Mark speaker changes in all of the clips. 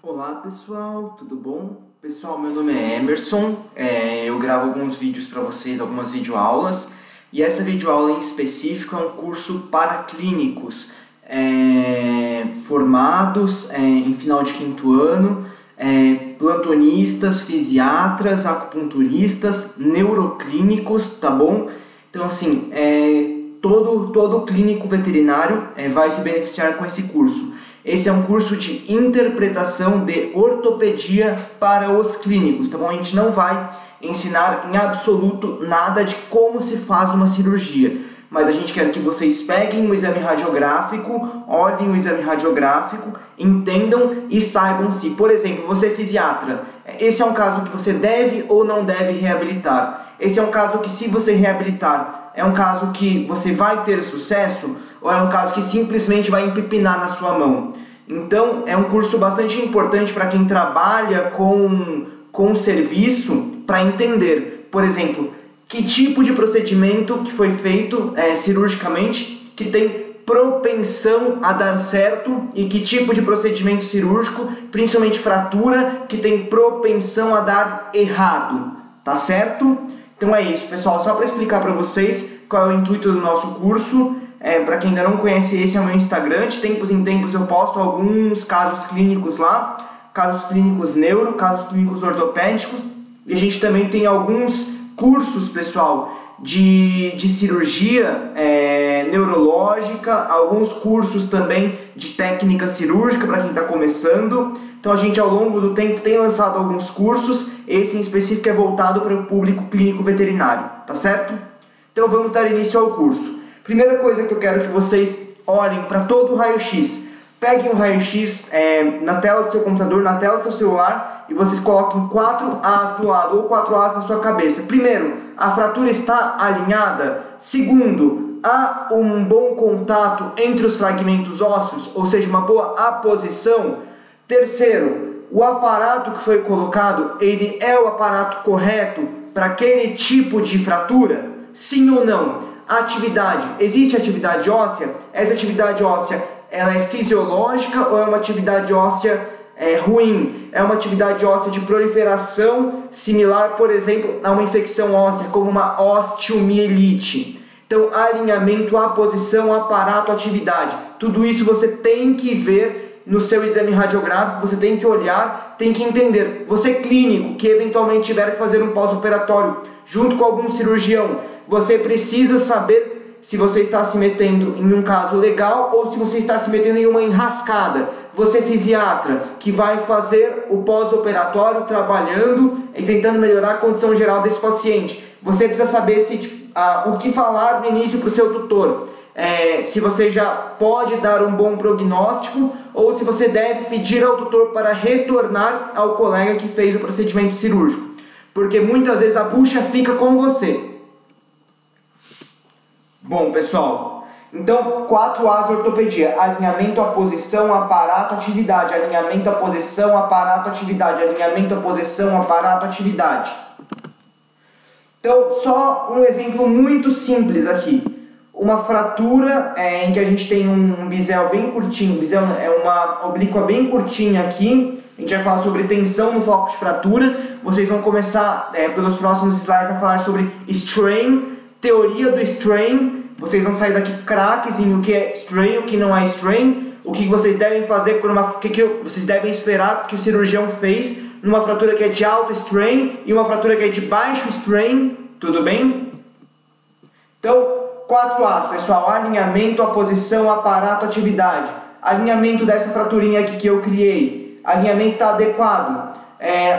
Speaker 1: Olá pessoal, tudo bom? Pessoal, meu nome é Emerson, eu gravo alguns vídeos para vocês, algumas videoaulas, e essa videoaula em específico é um curso para clínicos formados em final de quinto ano, plantonistas, fisiatras, acupunturistas, neuroclínicos, tá bom? Então assim, todo clínico veterinário vai se beneficiar com esse curso. Esse é um curso de interpretação de ortopedia para os clínicos, tá bom? A gente não vai ensinar em absoluto nada de como se faz uma cirurgia, mas a gente quer que vocês peguem o exame radiográfico, olhem o exame radiográfico, entendam e saibam se, por exemplo, você é fisiatra, esse é um caso que você deve ou não deve reabilitar. Esse é um caso que, se você reabilitar, é um caso que você vai ter sucesso ou é um caso que simplesmente vai empepinar na sua mão. Então, é um curso bastante importante para quem trabalha com serviço, para entender, por exemplo, que tipo de procedimento que foi feito cirurgicamente que tem propensão a dar certo e que tipo de procedimento cirúrgico, principalmente fratura, que tem propensão a dar errado, tá certo? Então é isso, pessoal, só para explicar para vocês qual é o intuito do nosso curso. Para quem ainda não conhece, esse é o meu Instagram. De tempos em tempos eu posto alguns casos clínicos lá, casos clínicos neuro, casos clínicos ortopédicos, e a gente também tem alguns cursos, pessoal, de cirurgia neurológica, alguns cursos também de técnica cirúrgica para quem está começando. Então a gente, ao longo do tempo, tem lançado alguns cursos. Esse em específico é voltado para o público clínico veterinário, tá certo? Então vamos dar início ao curso. Primeira coisa que eu quero que vocês olhem para todo o raio-x. Peguem o raio-x na tela do seu computador, na tela do seu celular, e vocês coloquem 4 As do lado ou 4 As na sua cabeça. Primeiro, a fratura está alinhada. Segundo, há um bom contato entre os fragmentos ósseos, ou seja, uma boa aposição. Terceiro, o aparato que foi colocado, ele é o aparato correto para aquele tipo de fratura? Sim ou não? Atividade. Existe atividade óssea? Essa atividade óssea, ela é fisiológica ou é uma atividade óssea ruim? É uma atividade óssea de proliferação similar, por exemplo, a uma infecção óssea, como uma osteomielite. Então, alinhamento, aposição, aparato, atividade. Tudo isso você tem que ver no seu exame radiográfico, você tem que olhar, tem que entender. Você clínico, que eventualmente tiver que fazer um pós-operatório junto com algum cirurgião, você precisa saber se você está se metendo em um caso legal ou se você está se metendo em uma enrascada. Você fisiatra, que vai fazer o pós-operatório trabalhando e tentando melhorar a condição geral desse paciente. Você precisa saber o que falar no início para o seu tutor. Se você já pode dar um bom prognóstico ou se você deve pedir ao tutor para retornar ao colega que fez o procedimento cirúrgico. Porque muitas vezes a bucha fica com você. Bom, pessoal, então 4 As ortopedia: alinhamento, aposição, aparato, atividade. Alinhamento, aposição, aparato, atividade. Alinhamento, aposição, aparato, atividade. Então, só um exemplo muito simples aqui. Uma fratura em que a gente tem um bisel bem curtinho. Bisel é uma oblíqua bem curtinha aqui. A gente vai falar sobre tensão no foco de fratura. Vocês vão começar, pelos próximos slides, a falar sobre strain, teoria do strain. Vocês vão sair daqui craques em o que é strain, o que não é strain, o que vocês devem fazer, o que vocês devem esperar que o cirurgião fez numa fratura que é de alto strain e uma fratura que é de baixo strain. Tudo bem? Então, 4 As, pessoal: alinhamento, aposição, aparato, atividade. Alinhamento dessa fraturinha aqui que eu criei. Alinhamento está adequado.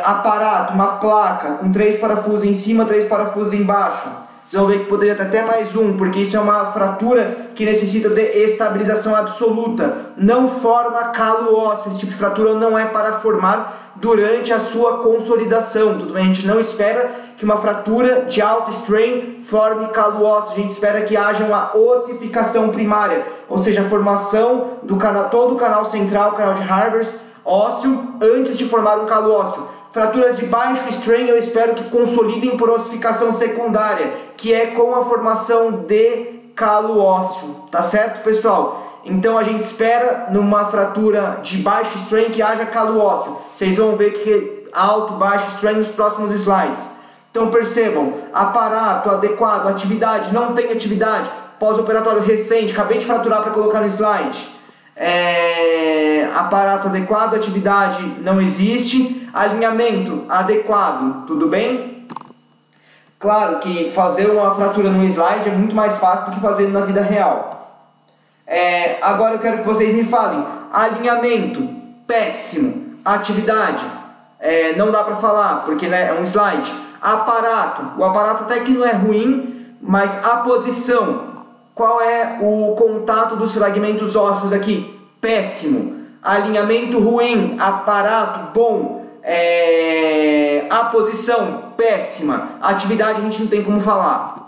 Speaker 1: Aparato, uma placa com 3 parafusos em cima, 3 parafusos embaixo. Vocês vão ver que poderia ter até mais um, porque isso é uma fratura que necessita de estabilização absoluta. Não forma calo ósseo. Esse tipo de fratura não é para formar durante a sua consolidação. Tudo bem? A gente não espera que uma fratura de alto strain forme calo ósseo. A gente espera que haja uma ossificação primária, ou seja, a formação do todo o canal central, o canal de Harvers ósseo, antes de formar um calo ósseo. Fraturas de baixo strain eu espero que consolidem por ossificação secundária, que é com a formação de calo ósseo, tá certo, pessoal? Então a gente espera numa fratura de baixo strain que haja calo ósseo. Vocês vão ver que é alto, baixo strain nos próximos slides. Então percebam, aparato adequado, atividade, não tem atividade, pós-operatório recente, acabei de fraturar para colocar no slide. Aparato adequado, atividade não existe, alinhamento adequado, tudo bem? Claro que fazer uma fratura no slide é muito mais fácil do que fazer na vida real. Agora eu quero que vocês me falem, alinhamento, péssimo, atividade, não dá para falar porque, né, é um slide. Aparato, o aparato até que não é ruim, mas a posição, qual é o contato dos fragmentos ósseos aqui? Péssimo. Alinhamento ruim, aparato bom, a posição péssima, atividade a gente não tem como falar.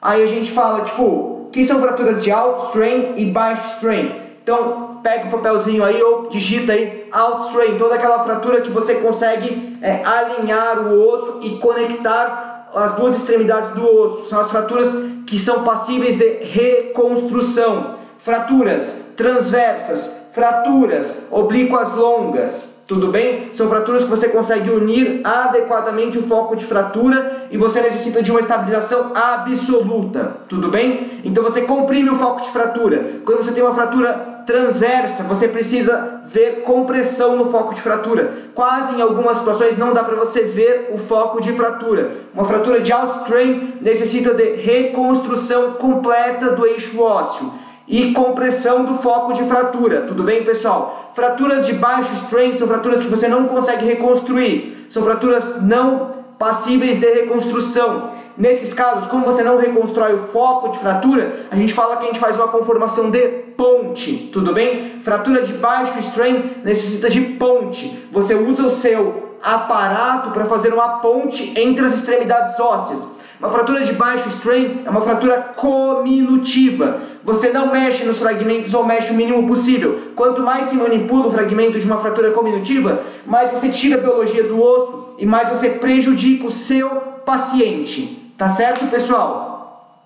Speaker 1: Aí a gente fala, tipo, que são fraturas de alto strain e baixo strain. Então, pega o papelzinho aí ou digita aí alto strain, toda aquela fratura que você consegue alinhar o osso e conectar as duas extremidades do osso. São as fraturas que são passíveis de reconstrução. Fraturas transversas, fraturas oblíquas longas. Tudo bem? São fraturas que você consegue unir adequadamente o foco de fratura e você necessita de uma estabilização absoluta. Tudo bem? Então você comprime o foco de fratura. Quando você tem uma fratura transversa, você precisa ver compressão no foco de fratura. Quase em algumas situações não dá para você ver o foco de fratura. Uma fratura de alto strain necessita de reconstrução completa do eixo ósseo e compressão do foco de fratura. Tudo bem, pessoal? Fraturas de baixo strain são fraturas que você não consegue reconstruir. São fraturas não passíveis de reconstrução. Nesses casos, como você não reconstrói o foco de fratura, a gente fala que a gente faz uma conformação de ponte. Tudo bem? Fratura de baixo strain necessita de ponte. Você usa o seu aparato para fazer uma ponte entre as extremidades ósseas. Uma fratura de baixo strain é uma fratura cominutiva. Você não mexe nos fragmentos ou mexe o mínimo possível. Quanto mais se manipula o fragmento de uma fratura cominutiva, mais você tira a biologia do osso e mais você prejudica o seu paciente. Tá certo, pessoal?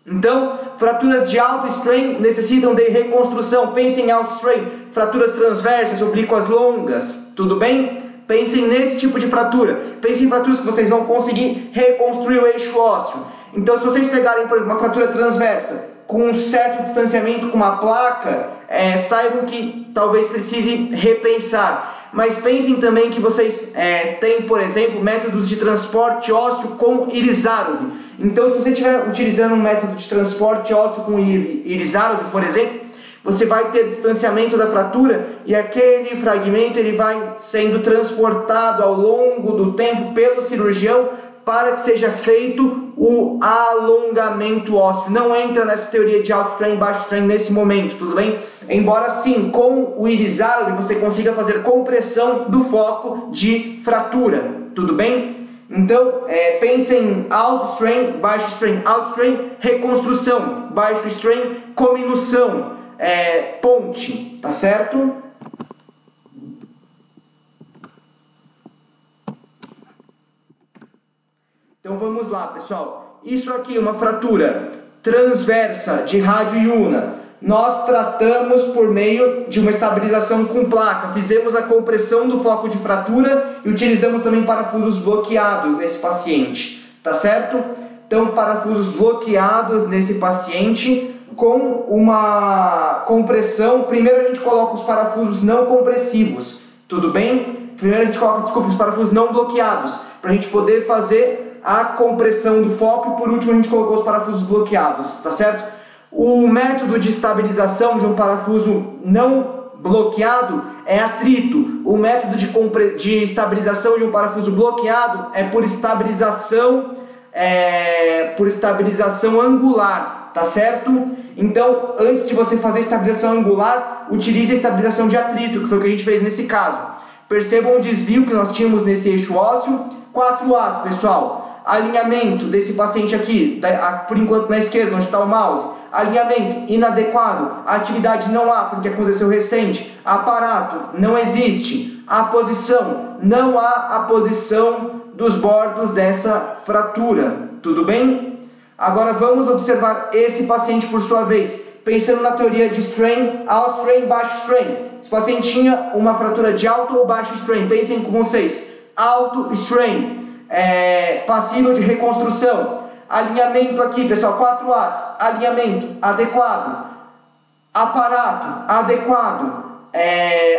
Speaker 1: Então, fraturas de alto strain necessitam de reconstrução. Pensem em alto strain. Fraturas transversas, oblíquas longas. Tudo bem? Pensem nesse tipo de fratura. Pensem em fraturas que vocês vão conseguir reconstruir o eixo ósseo. Então, se vocês pegarem, por exemplo, uma fratura transversa com um certo distanciamento com uma placa, saibam que talvez precise repensar. Mas pensem também que vocês têm, por exemplo, métodos de transporte ósseo com Irizarov. Então, se você estiver utilizando um método de transporte ósseo com Irizarov, por exemplo, você vai ter distanciamento da fratura e aquele fragmento ele vai sendo transportado ao longo do tempo pelo cirurgião para que seja feito o alongamento ósseo. Não entra nessa teoria de alto strain e baixo strain nesse momento, tudo bem? Embora sim, com o Irizarov você consiga fazer compressão do foco de fratura, tudo bem? Então, pensem em alto strain, baixo strain, alto strain, reconstrução, baixo strain, cominução. Ponte, tá certo? Então vamos lá, pessoal. Isso aqui é uma fratura transversa de rádio iuna. Nós tratamos por meio de uma estabilização com placa. Fizemos a compressão do foco de fratura e utilizamos também parafusos bloqueados nesse paciente, tá certo? Então, parafusos bloqueados nesse paciente com uma compressão. Primeiro a gente coloca os parafusos não compressivos, tudo bem? Primeiro a gente coloca, os parafusos não bloqueados, para a gente poder fazer a compressão do foco, e por último a gente colocou os parafusos bloqueados, tá certo? O método de estabilização de um parafuso não bloqueado é atrito. O método de estabilização de um parafuso bloqueado é por estabilização angular, tá certo? Então, antes de você fazer estabilização angular, utilize a estabilização de atrito, que foi o que a gente fez nesse caso. Percebam o desvio que nós tínhamos nesse eixo ósseo. 4As, pessoal. Alinhamento desse paciente aqui, por enquanto na esquerda, onde está o mouse. Alinhamento inadequado. Atividade não há, porque aconteceu recente. Aparato não existe. A posição, não há a posição dos bordos dessa fratura. Tudo bem? Agora vamos observar esse paciente por sua vez, pensando na teoria de strain, alto strain, baixo strain. Esse paciente tinha uma fratura de alto ou baixo strain, pensem com vocês, alto strain, passível de reconstrução. Alinhamento aqui, pessoal, 4As, alinhamento adequado, aparato adequado,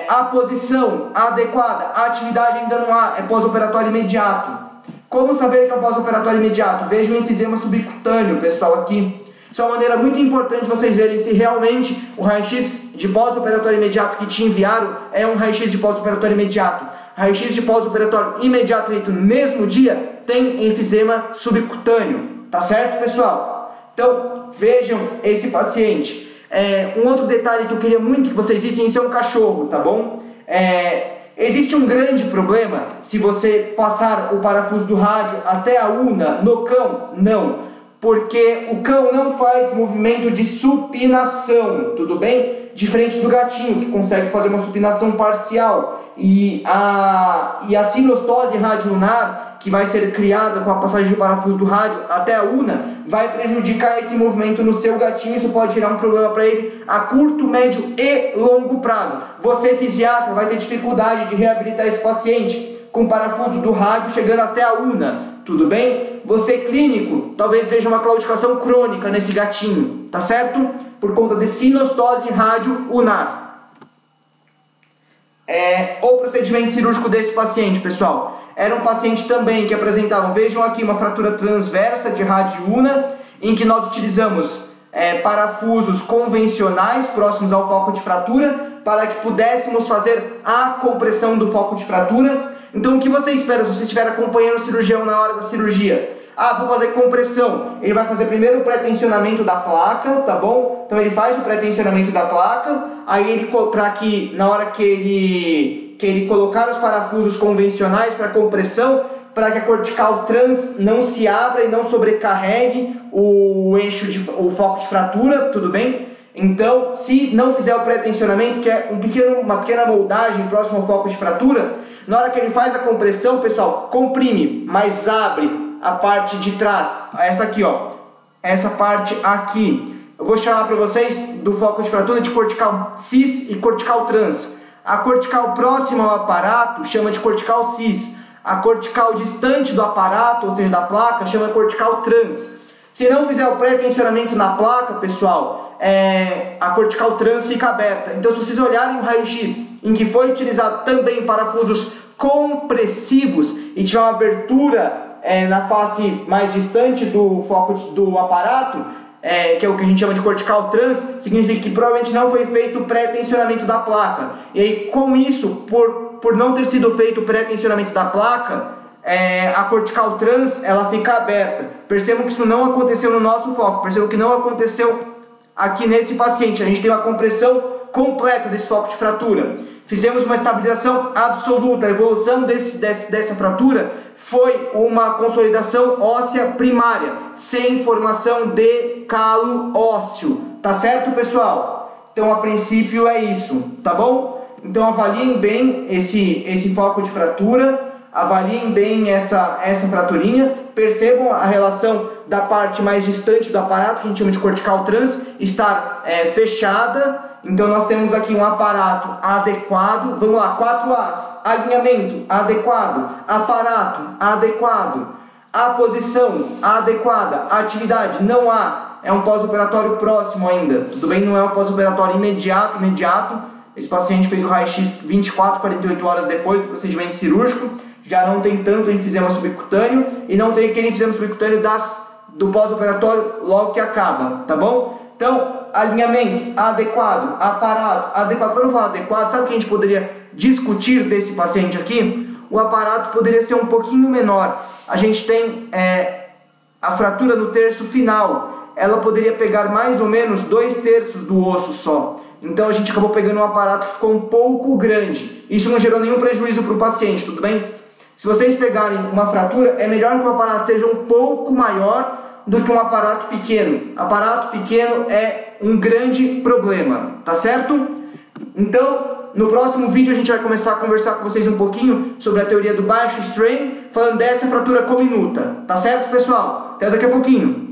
Speaker 1: a posição adequada, a atividade ainda não há, é pós-operatório imediato. Como saber que é um pós-operatório imediato? Veja o enfisema subcutâneo, pessoal, aqui. Isso é uma maneira muito importante de vocês verem se realmente o raio-x de pós-operatório imediato que te enviaram é um raio-x de pós-operatório imediato. Raio-x de pós-operatório imediato feito no mesmo dia tem enfisema subcutâneo. Tá certo, pessoal? Então, vejam esse paciente. Um outro detalhe que eu queria muito que vocês vissem, isso é um cachorro, tá bom? Existe um grande problema se você passar o parafuso do rádio até a una no cão? Não, porque o cão não faz movimento de supinação, tudo bem? Diferente do gatinho, que consegue fazer uma supinação parcial. E a sinostose radiolunar, que vai ser criada com a passagem do parafuso do rádio até a una, vai prejudicar esse movimento no seu gatinho. Isso pode gerar um problema para ele a curto, médio e longo prazo. Você, fisiatra, vai ter dificuldade de reabilitar esse paciente com o parafuso do rádio chegando até a una, tudo bem? Você, clínico, talvez veja uma claudicação crônica nesse gatinho, tá certo? Por conta de sinostose radiolunar. O procedimento cirúrgico desse paciente, pessoal, era um paciente também que apresentava, vejam aqui, uma fratura transversa de radiuna, em que nós utilizamos parafusos convencionais próximos ao foco de fratura, para que pudéssemos fazer a compressão do foco de fratura. Então, o que você espera se você estiver acompanhando o cirurgião na hora da cirurgia? Vou fazer compressão. Ele vai fazer primeiro o pré-tensionamento da placa, tá bom? Então ele faz o pré-tensionamento da placa, aí ele, para que na hora que ele colocar os parafusos convencionais para compressão, para que a cortical trans não se abra e não sobrecarregue o o foco de fratura, tudo bem? Então, se não fizer o pré-tensionamento, que é uma pequena moldagem próximo ao foco de fratura, na hora que ele faz a compressão, pessoal, comprime, mas abre a parte de trás, essa aqui, ó, essa parte aqui. Eu vou chamar para vocês do foco de fratura de cortical cis e cortical trans. A cortical próxima ao aparato chama de cortical cis. A cortical distante do aparato, ou seja, da placa, chama de cortical trans. Se não fizer o pré-tensionamento na placa, pessoal, a cortical trans fica aberta. Então, se vocês olharem o raio-x em que foi utilizado também parafusos compressivos e tiver uma abertura na face mais distante do foco do aparato, que é o que a gente chama de cortical trans, significa que provavelmente não foi feito o pré-tensionamento da placa. E aí, com isso, por não ter sido feito o pré-tensionamento da placa, a cortical trans ela fica aberta. Percebam que isso não aconteceu no nosso foco, percebam que não aconteceu aqui nesse paciente. A gente tem uma compressão completa desse foco de fratura. Fizemos uma estabilização absoluta. A evolução dessa fratura foi uma consolidação óssea primária, sem formação de calo ósseo. Tá certo, pessoal? Então, a princípio é isso, tá bom? Então, avaliem bem esse foco de fratura, avaliem bem essa fraturinha, percebam a relação da parte mais distante do aparato, que a gente chama de cortical trans, estar fechada. Então nós temos aqui um aparato adequado, vamos lá, 4As, alinhamento adequado, aparato adequado, a posição adequada, atividade não há, é um pós-operatório próximo ainda, tudo bem? Não é um pós-operatório imediato, esse paciente fez o raio-x 24, 48 horas depois do procedimento cirúrgico, já não tem tanto enfisema subcutâneo e não tem aquele enfisema subcutâneo do pós-operatório logo que acaba, tá bom? Então, alinhamento adequado, aparato adequado. Para não falar adequado, sabe o que a gente poderia discutir desse paciente aqui? O aparato poderia ser um pouquinho menor. A gente tem a fratura no terço final. Ela poderia pegar mais ou menos 2/3 do osso só. Então a gente acabou pegando um aparato que ficou um pouco grande. Isso não gerou nenhum prejuízo para o paciente, tudo bem? Se vocês pegarem uma fratura, é melhor que o aparato seja um pouco maior do que um aparato pequeno. Aparato pequeno é um grande problema, tá certo? Então, no próximo vídeo a gente vai começar a conversar com vocês um pouquinho sobre a teoria do baixo strain, falando dessa fratura cominuta, tá certo, pessoal? Até daqui a pouquinho.